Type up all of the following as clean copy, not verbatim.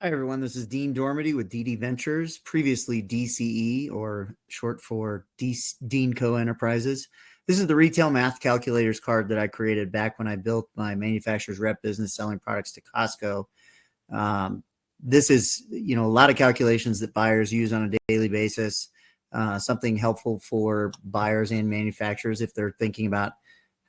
Hi, everyone. This is Dean Dormady with DD Ventures, previously DCE, or short for Dean Co. Enterprises. This is the retail math calculators card that I created back when I built my manufacturer's rep business selling products to Costco. This is, a lot of calculations that buyers use on a daily basis, something helpful for buyers and manufacturers if they're thinking about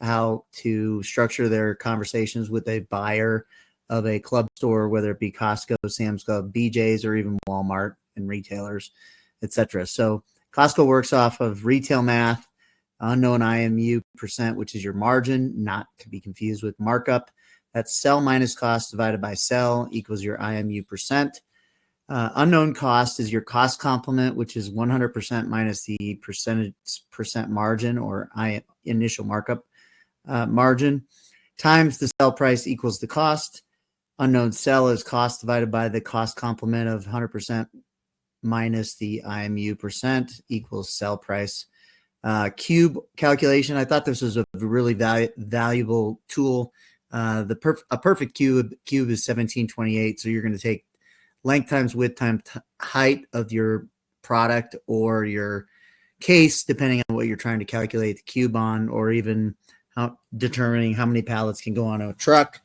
how to structure their conversations with a buyer of a club store, whether it be Costco, Sam's Club, BJ's, or even Walmart and retailers, etc. So Costco works off of retail math, unknown IMU percent, which is your margin, not to be confused with markup. That's sell minus cost divided by sell equals your IMU percent. Unknown cost is your cost complement, which is 100% minus the percent margin or initial markup margin times the sell price equals the cost. Unknown sell is cost divided by the cost complement of 100% minus the IMU percent equals sell price. Cube calculation. I thought this was a really valuable tool. A perfect cube is 1728. So you're going to take length times width times height of your product or your case, depending on what you're trying to calculate the cube on, or even determining how many pallets can go on a truck.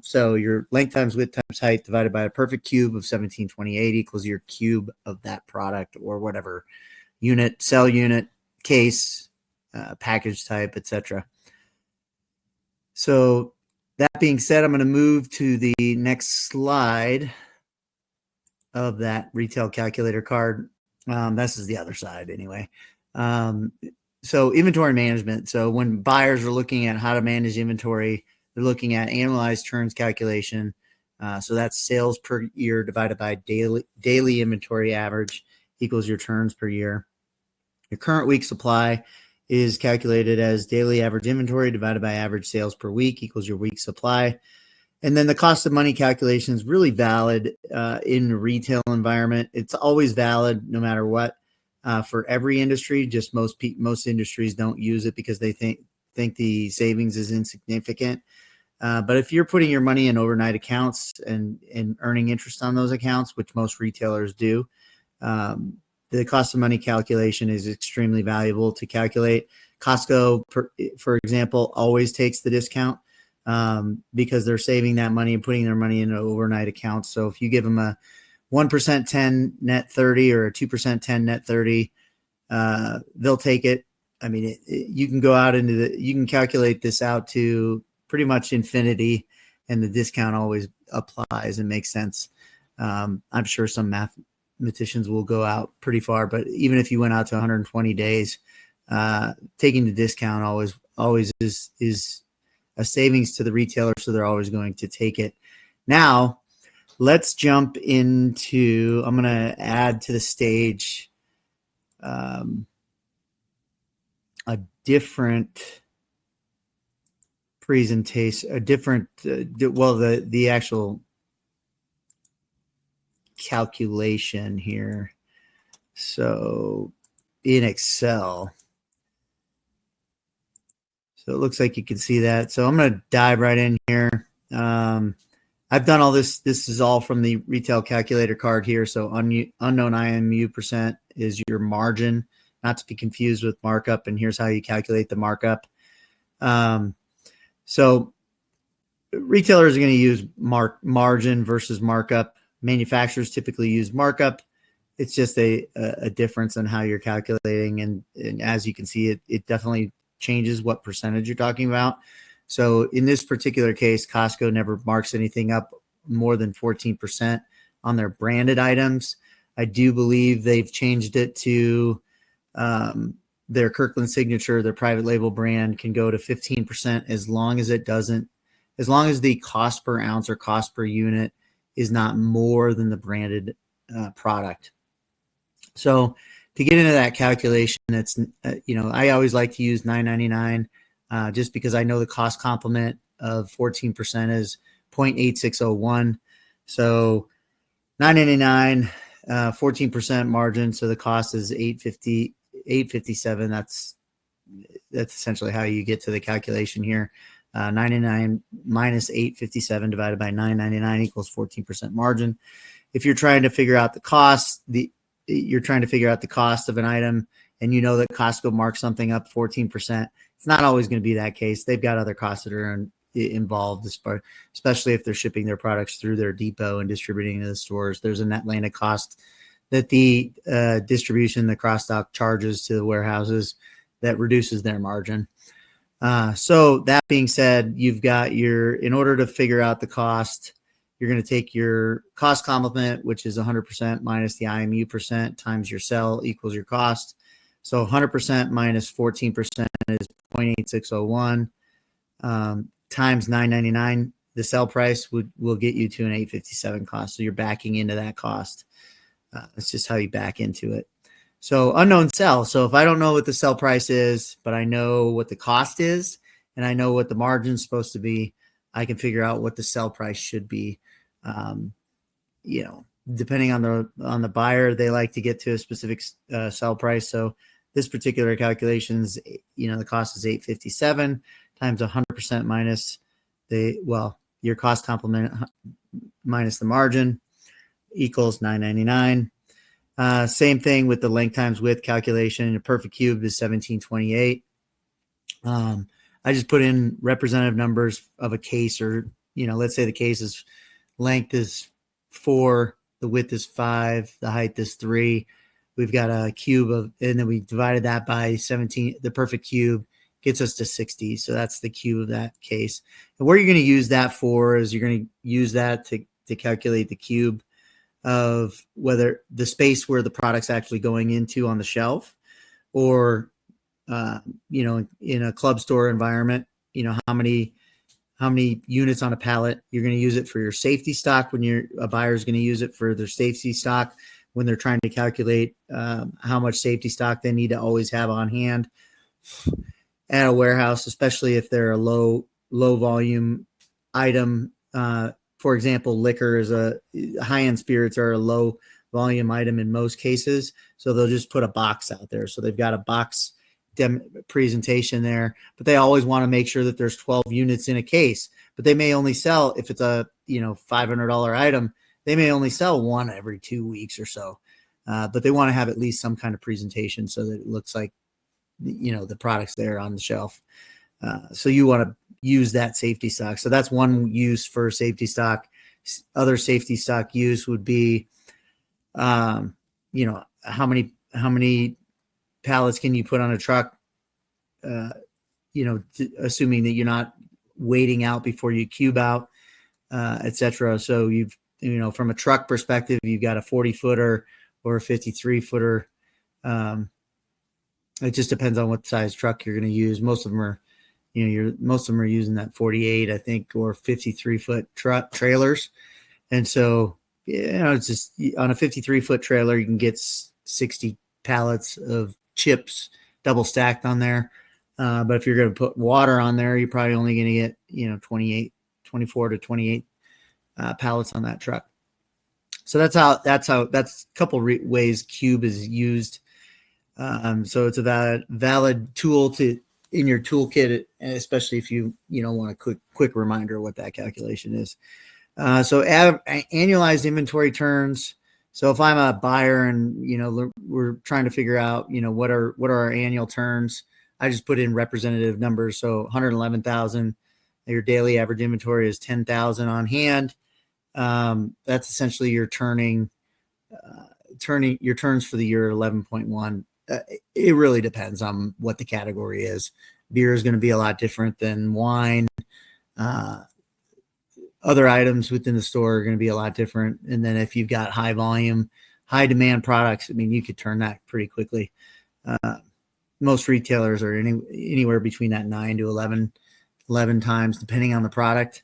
So your length times width times height divided by a perfect cube of 1728 equals your cube of that product or whatever unit, cell unit, case, package type, etc. So that being said, I'm going to move to the next slide of that retail calculator card. This is the other side anyway. So inventory management. So when buyers are looking at how to manage inventory, they're looking at annualized turns calculation. So that's sales per year divided by daily inventory average equals your turns per year. Your current week supply is calculated as daily average inventory divided by average sales per week equals your week supply. And then the cost of money calculation is really valid in the retail environment. It's always valid no matter what for every industry. Just most industries don't use it because they think the savings is insignificant. But if you're putting your money in overnight accounts and earning interest on those accounts, which most retailers do, the cost of money calculation is extremely valuable to calculate. Costco, for example, always takes the discount because they're saving that money and putting their money in overnight accounts. So if you give them a 1% 10 net 30 or a 2% 10 net 30, they'll take it. I mean, you can go out you can calculate this out to pretty much infinity, and the discount always applies and makes sense. I'm sure some mathematicians will go out pretty far, but even if you went out to 120 days, taking the discount always is a savings to the retailer, so they're always going to take it. Now, let's jump into, I'm going to add to the stage a different presentation, a different, the actual calculation here. So in Excel. So it looks like you can see that. So I'm going to dive right in here. I've done all this. This is all from the retail calculator card here. So unknown IMU percent is your margin, not to be confused with markup. And here's how you calculate the markup. So retailers are going to use margin versus markup. Manufacturers typically use markup. It's just a difference in how you're calculating. And as you can see, it definitely changes what percentage you're talking about. So in this particular case, Costco never marks anything up more than 14% on their branded items. I do believe they've changed it to their Kirkland Signature, their private label brand, can go to 15% as long as the cost per ounce or cost per unit is not more than the branded product. So to get into that calculation, it's, I always like to use $9.99 just because I know the cost complement of 14% is 0.8601. So $9.99, 14% margin. So the cost is $8.57. That's essentially how you get to the calculation here. 99 minus 857 divided by 999 equals 14% margin. If you're trying to figure out the cost, you're trying to figure out the cost of an item, and you know that Costco marks something up 14%. It's not always going to be that case. They've got other costs that are involved, especially if they're shipping their products through their depot and distributing to the stores. There's a net landed cost that the distribution, the cross-dock charges to the warehouses that reduces their margin. So that being said, you've got in order to figure out the cost, you're going to take your cost complement, which is 100% minus the IMU percent times your sell equals your cost. So 100% minus 14% is 0.8601 times 999. The sell price will get you to an 857 cost. So you're backing into that cost. That's just how you back into it. So unknown sell. So if I don't know what the sell price is, but I know what the cost is, and I know what the margin is supposed to be, I can figure out what the sell price should be. Depending on the buyer, they like to get to a specific sell price. So this particular calculations, the cost is 857 times 100% minus your cost complement minus the margin equals 999. Same thing with the length times width calculation. A perfect cube is 1728. I just put in representative numbers of a case, or let's say the case's length is 4, the width is 5, the height is 3. We've got a cube and then we divided that by 17. The perfect cube gets us to 60. So that's the cube of that case. And what you're going to use that for is you're going to use that to calculate the cube of whether the space where the product's actually going into on the shelf, or in a club store environment, how many units on a pallet. You're going to use it for your safety stock when a buyer is going to use it for their safety stock when they're trying to calculate how much safety stock they need to always have on hand at a warehouse, especially if they're a low volume item. For example, liquor is high-end spirits are a low volume item in most cases. So they'll just put a box out there. So they've got a box presentation there, but they always want to make sure that there's 12 units in a case, but they may only sell, if it's a, $500 item, they may only sell one every 2 weeks or so. But they want to have at least some kind of presentation so that it looks like, the product's there on the shelf. So you want to use that safety stock. So that's one use for safety stock. Other safety stock use would be, how many pallets can you put on a truck, assuming that you're not waiting out before you cube out, et cetera. So from a truck perspective, you've got a 40-footer or a 53-footer. It just depends on what size truck you're going to use. Most of them are, most of them are using that 48, I think, or 53-foot truck trailers. And so, it's just on a 53-foot trailer, you can get 60 pallets of chips double stacked on there. But if you're going to put water on there, you're probably only going to get, 24 to 28 pallets on that truck. So that's a couple ways cube is used. So it's a valid tool in your toolkit, especially if you want a quick reminder of what that calculation is. So annualized inventory turns. So if I'm a buyer and we're trying to figure out what are our annual turns, I just put in representative numbers. So 111,000. Your daily average inventory is 10,000 on hand. That's essentially your turning your turns for the year 11.1. It really depends on what the category is. Beer is going to be a lot different than wine. Other items within the store are going to be a lot different. And then if you've got high volume, high demand products, you could turn that pretty quickly. Most retailers are anywhere between that 9 to 11 times, depending on the product.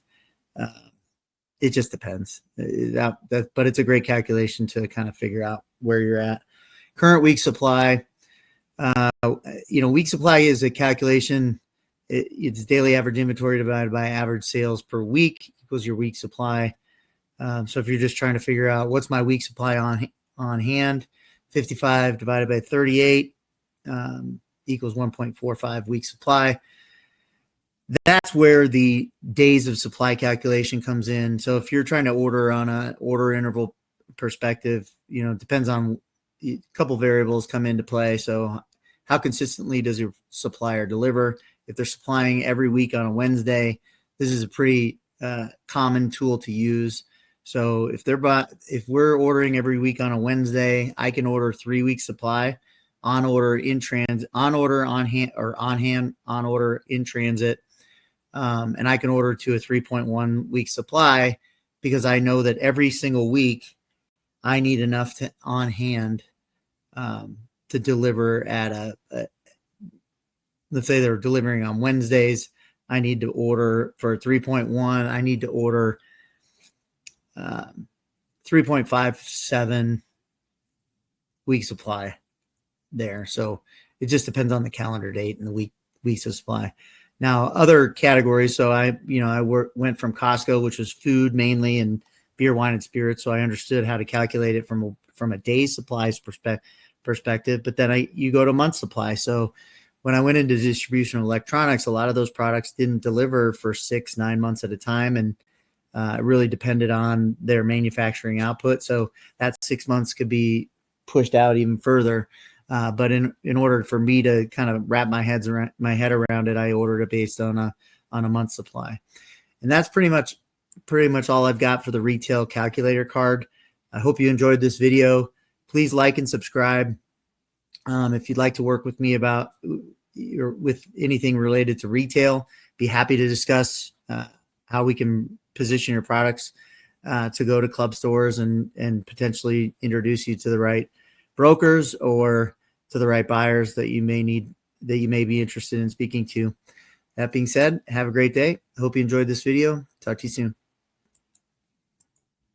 It just depends. But it's a great calculation to kind of figure out where you're at. Current week supply. Week supply is a calculation. It's daily average inventory divided by average sales per week equals your week supply. So if you're just trying to figure out what's my week supply on hand, 55 divided by 38 equals 1.45 week supply. that's where the days of supply calculation comes in. So if you're trying to order on a order interval perspective, it depends on a couple variables come into play. So how consistently does your supplier deliver? If they're supplying every week on a Wednesday, this is a pretty common tool to use. So if we're ordering every week on a Wednesday, I can order 3 weeks supply on order, in transit, on order, on hand, or on hand, on order, in transit. And I can order to a 3.1 week supply because I know that every single week I need enough on hand to deliver at let's say they're delivering on Wednesdays. I need to order for 3.1. I need to order 3.57 week supply there. So it just depends on the calendar date and the weeks of supply. Now, other categories. So I went from Costco, which was food mainly, and beer, wine, and spirits. So I understood how to calculate it from a day's supplies perspective. But then you go to month supply. So when I went into distribution of electronics, a lot of those products didn't deliver for 6-9 months at a time, and it really depended on their manufacturing output. So that 6 months could be pushed out even further. But in order for me to kind of wrap my head around it, I ordered it based on a month supply. And that's pretty much all I've got for the retail calculator card. I hope you enjoyed this video. Please like and subscribe. If you'd like to work with me with anything related to retail, be happy to discuss how we can position your products to go to club stores and potentially introduce you to the right brokers or to the right buyers that you may be interested in speaking to. That being said, have a great day. I hope you enjoyed this video. Talk to you soon.